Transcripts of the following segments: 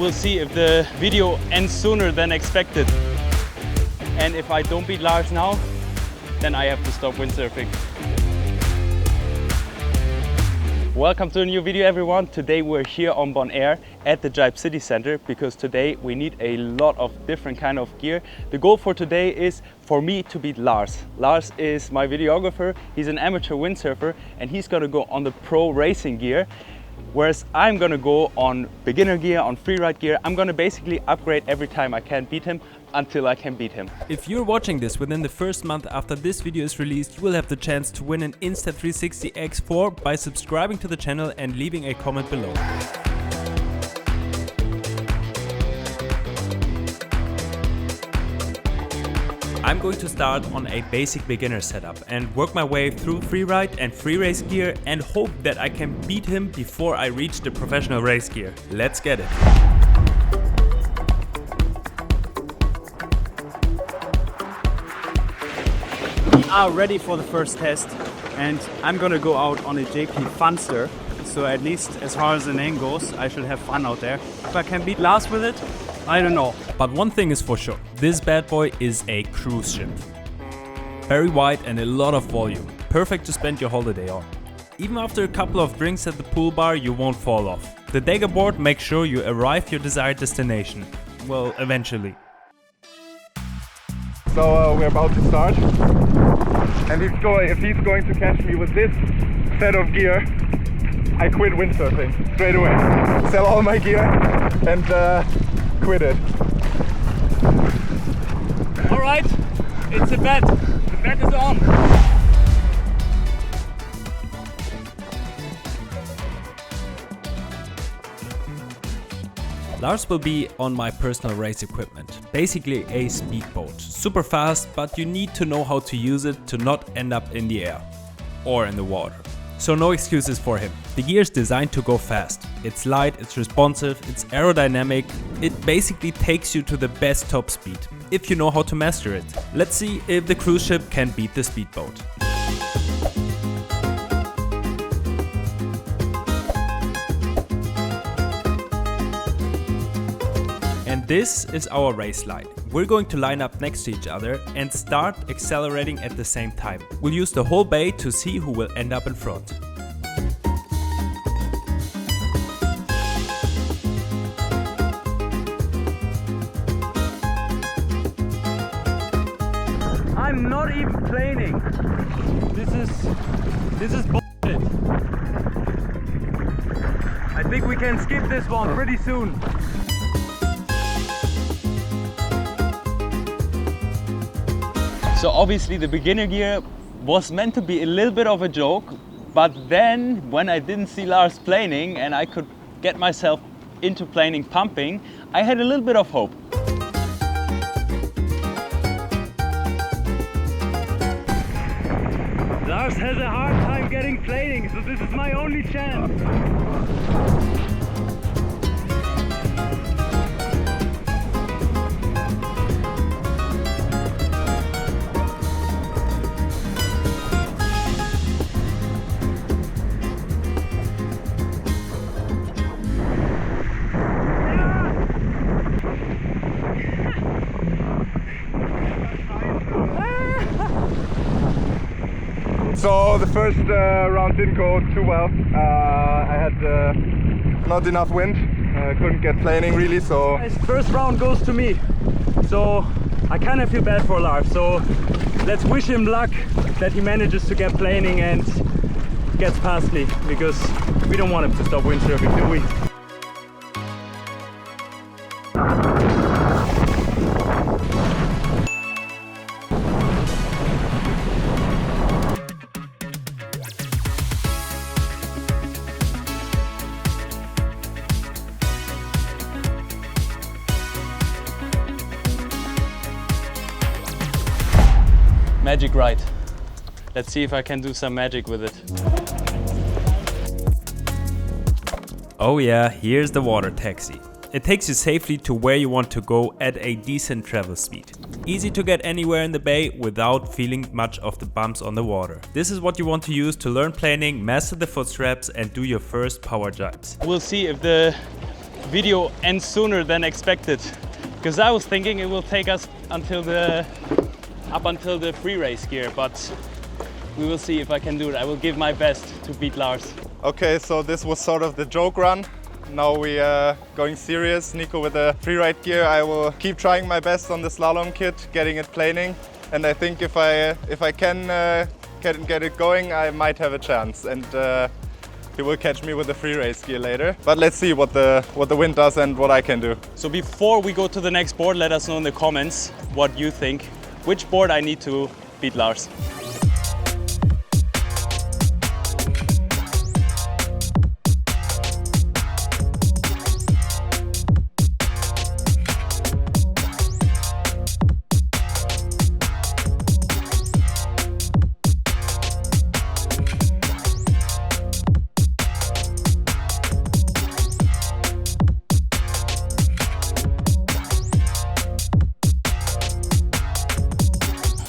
We'll see if the video ends sooner than expected. And if I don't beat Lars now, then I have to stop windsurfing. Welcome to a new video, everyone. Today we're here on Bonaire at the Jibe City Center because today we need a lot of different kind of gear. The goal for today is for me to beat Lars. Lars is my videographer. He's an amateur windsurfer and he's gonna go on the pro racing gear, whereas I'm gonna go on beginner gear, on freeride gear. I'm gonna basically upgrade every time I can beat him until I can beat him. If you're watching this within the first month after this video is released, you will have the chance to win an Insta360 X4 by subscribing to the channel and leaving a comment below. I'm going to start on a basic beginner setup and work my way through freeride and free race gear and hope that I can beat him before I reach the professional race gear. Let's get it! We are ready for the first test and I'm gonna go out on a JP Funster. So at least as far as the name goes, I should have fun out there. If I can beat Lars with it, I don't know. But one thing is for sure, this bad boy is a cruise ship. Very wide and a lot of volume, perfect to spend your holiday on. Even after a couple of drinks at the pool bar, you won't fall off. The Dagger board makes sure you arrive your desired destination. Well, eventually. So we're about to start, and if he's going to catch me with this set of gear, I quit windsurfing straight away. Sell all my gear and quit it. All right, it's a bet. The bet is on. Lars will be on my personal race equipment, basically a speedboat. Super fast, but you need to know how to use it to not end up in the air or in the water. So no excuses for him. The gear is designed to go fast. It's light, it's responsive, it's aerodynamic. It basically takes you to the best top speed, if you know how to master it. Let's see if the cruise ship can beat the speedboat. And this is our race line. We're going to line up next to each other and start accelerating at the same time. We'll use the whole bay to see who will end up in front. I'm not even planing. This is bullshit. I think we can skip this one pretty soon. So obviously the beginner gear was meant to be a little bit of a joke, but then when I didn't see Lars planing and I could get myself into planing pumping, I had a little bit of hope. Lars has a hard time getting planing, so this is my only chance. So the first round didn't go too well. I had not enough wind. Couldn't get planing really, so... First round goes to me. So I kind of feel bad for Lars. So let's wish him luck that he manages to get planing and gets past me, because we don't want him to stop windsurfing, do we? Magic ride. Let's see if I can do some magic with it. Oh yeah, here's the water taxi. It takes you safely to where you want to go at a decent travel speed. Easy to get anywhere in the bay without feeling much of the bumps on the water. This is what you want to use to learn planing, master the foot straps and do your first power jibes. We'll see if the video ends sooner than expected. Because I was thinking it will take us until up until the free race gear, but we will see if I can do it. I will give my best to beat Lars. Okay, so this was sort of the joke run. Now we are going serious. Nico with the freeride gear. I will keep trying my best on the slalom kit, getting it planing. And I think if I can get it going, I might have a chance. And he will catch me with the free race gear later. But let's see what the wind does and what I can do. So before we go to the next board, let us know in the comments what you think. Which board I need to beat Lars.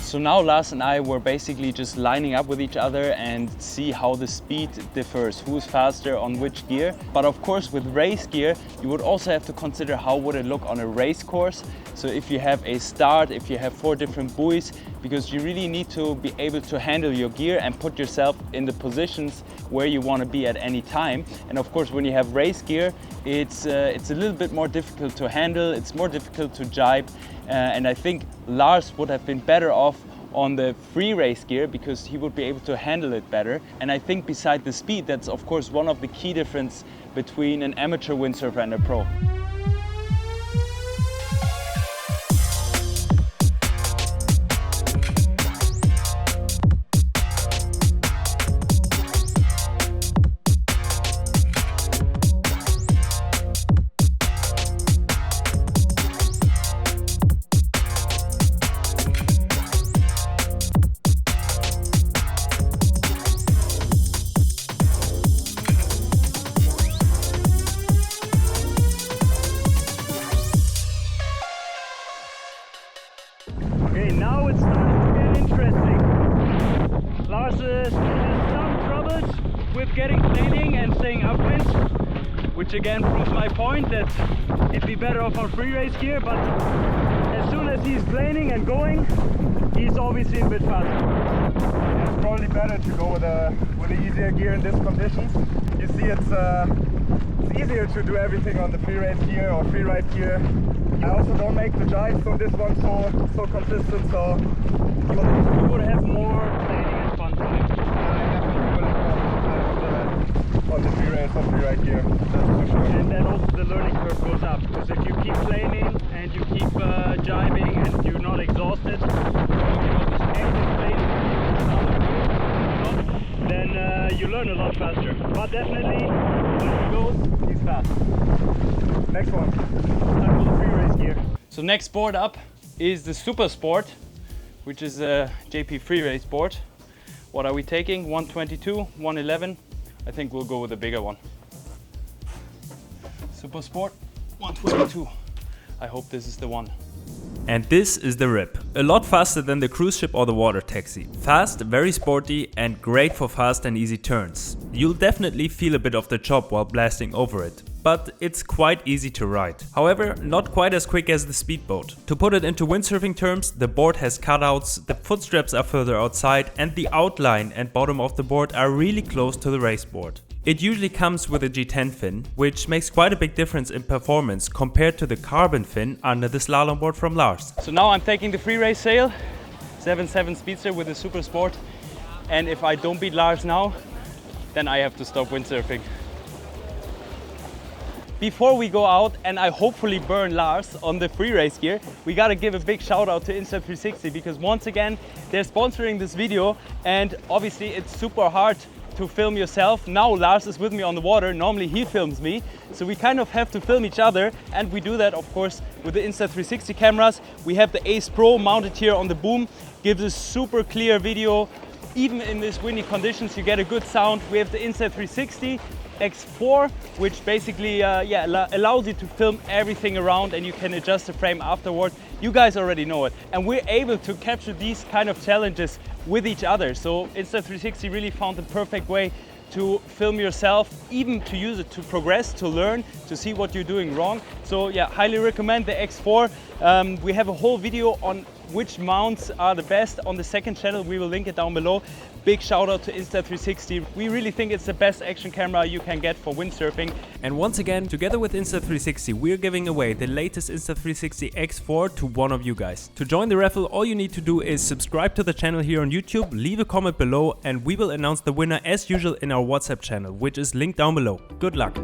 So now Lars and I were basically just lining up with each other and see how the speed differs, who's faster on which gear. But of course with race gear, you would also have to consider how would it look on a race course. So if you have a start, if you have 4 different buoys, because you really need to be able to handle your gear and put yourself in the positions where you want to be at any time. And of course when you have race gear, it's a little bit more difficult to handle, it's more difficult to jibe. And I think Lars would have been better off on the free race gear because he would be able to handle it better. And I think beside the speed, that's of course one of the key difference between an amateur windsurfer and a pro. Okay, now it's starting to get interesting. Lars is in some troubles with getting planing and staying upwind, which again proves my point that he'd be better off on free race gear, but as soon as he's planing and going, he's obviously a bit faster. It's probably better to go with a easier gear in these conditions. You see, it's easier to do everything on the free race gear or free ride gear. I also don't make the jibes on this one so consistent, so you would have more planing and fun time. I definitely would have fun on the free race or free ride gear, that's for sure. And then also the learning curve goes up, because if you keep planing and you keep jibing and you're not exhausted, this active planing, then you learn a lot faster. But definitely, when he goes, he's fast. Next one. Time for the free race gear. So next board up is the Super Sport, which is a JP free race board. What are we taking? 122, 111. I think we'll go with a bigger one. Super Sport, 122. I hope this is the one. And this is the Rip. A lot faster than the cruise ship or the water taxi. Fast, very sporty and great for fast and easy turns. You'll definitely feel a bit of the chop while blasting over it, but it's quite easy to ride. However, not quite as quick as the speedboat. To put it into windsurfing terms, the board has cutouts, the foot straps are further outside and the outline and bottom of the board are really close to the race board. It usually comes with a G10 fin, which makes quite a big difference in performance compared to the carbon fin under the slalom board from Lars. So now I'm taking the free race sail, 7.7 Speedster with the Super Sport, and if I don't beat Lars now, then I have to stop windsurfing. Before we go out and I hopefully burn Lars on the free race gear, we gotta give a big shout out to Insta360 because once again, they're sponsoring this video and obviously it's super hard to film yourself. Now Lars is with me on the water, normally he films me, so we kind of have to film each other and we do that of course with the Insta360 cameras. We have the Ace Pro mounted here on the boom, gives a super clear video. Even in these windy conditions you get a good sound. We have the Insta360 X4, which basically allows you to film everything around and you can adjust the frame afterward. You guys already know it. And we're able to capture these kind of challenges with each other. So Insta360 really found the perfect way to film yourself, even to use it to progress, to learn, to see what you're doing wrong. So yeah, highly recommend the X4. We have a whole video on which mounts are the best on the second channel. We will link it down below. Big shout out to Insta360. We really think it's the best action camera you can get for windsurfing. And once again, together with Insta360, we're giving away the latest Insta360 X4 to one of you guys. To join the raffle, all you need to do is subscribe to the channel here on YouTube, leave a comment below, and we will announce the winner as usual in our WhatsApp channel, which is linked down below. Good luck!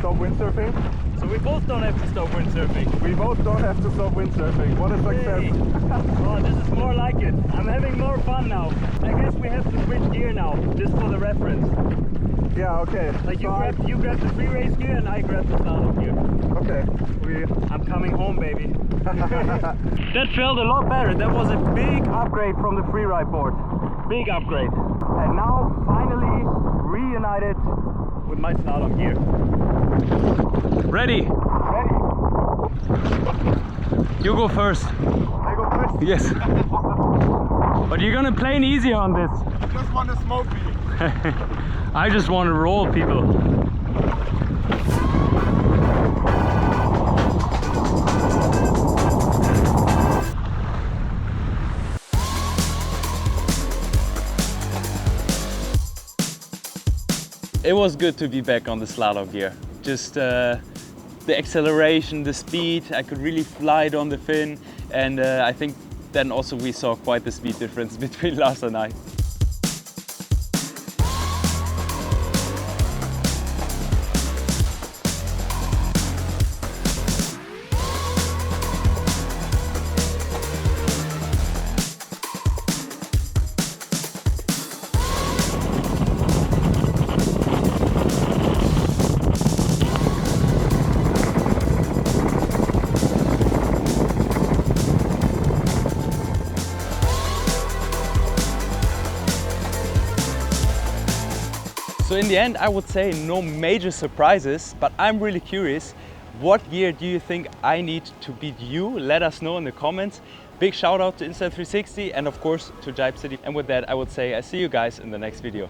Windsurfing. So we both don't have to stop windsurfing. We both don't have to stop windsurfing. What a success. Oh, this is more like it. I'm having more fun now. I guess we have to switch gear now, just for the reference. Yeah, okay. Like you grab the free race gear and I grab the slalom gear. Okay. I'm coming home, baby. That felt a lot better. That was a big upgrade from the freeride board. Big upgrade. And now finally reunited with my slalom gear. Ready? Ready. You go first. I go first? Yes. But you're gonna plane easy on this. I just want to smoke me. I just want to roll people. It was good to be back on the slalom gear. Just the acceleration, the speed, I could really fly it on the fin, and I think then also we saw quite the speed difference between Lars and I. So in the end, I would say no major surprises, but I'm really curious, what gear do you think I need to beat you? Let us know in the comments. Big shout out to Insta360 and of course to Jibe City. And with that, I would say I see you guys in the next video.